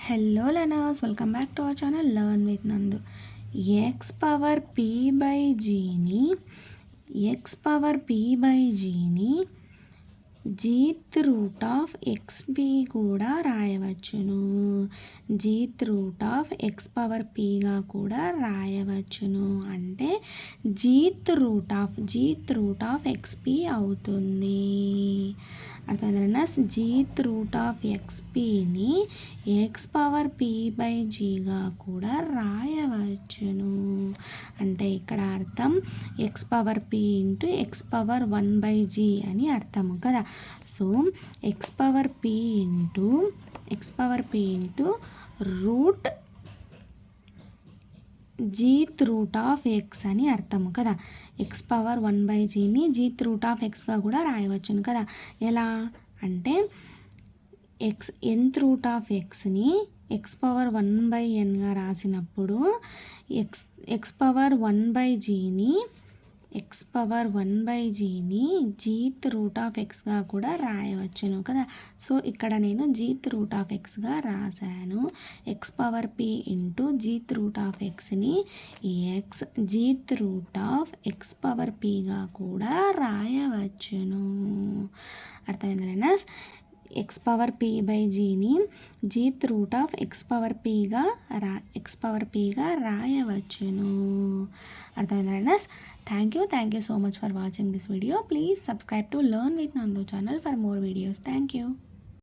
Hello learners, welcome back to our channel Learn with Nandu. X power p by g ni gth route of x p కూడా రాయవచ్చును. Gth route of x power పీగా కూడా రాయవచ్చును. అంటే gth route of x p అవుతుంది. అర్థమైందా? జీత్ route ఆఫ్ ఎక్స్పిని ఎక్స్ పవర్ పీ బై జీగా కూడా రాయవచ్చును. అంటే ఇక్కడ అర్థం x power p into x power 1/g అని అర్థము కదా. So x power p into root gth route of x అని అర్థము కదా. ఎక్స్ పవర్ 1/gని జీత్ రూట్ ఆఫ్ ఎక్స్గా కూడా రాయవచ్చును కదా. ఎలా అంటే nth రూట్ ఆఫ్ ఎక్స్ని ఎక్స్ పవర్ 1/nగా రాసినప్పుడు ఎక్స్ పవర్ 1/gని జీత్ రూట్ ఆఫ్ ఎక్స్గా కూడా రాయవచ్చును కదా. సో ఇక్కడ నేను జీత్ రూట్ ఆఫ్ ఎక్స్గా రాశాను. X power p into gth route of ఎక్స్ని gth route of x power పీగా కూడా రాయవచ్చును. అర్థమైందా? ఎక్స్ పవర్ పీ బై జీని gth route of x power పీగా రాయవచ్చును. అర్థమైందా? Thank you so much for watching this video. Please subscribe to Learn with Nandu channel for more videos. Thank you.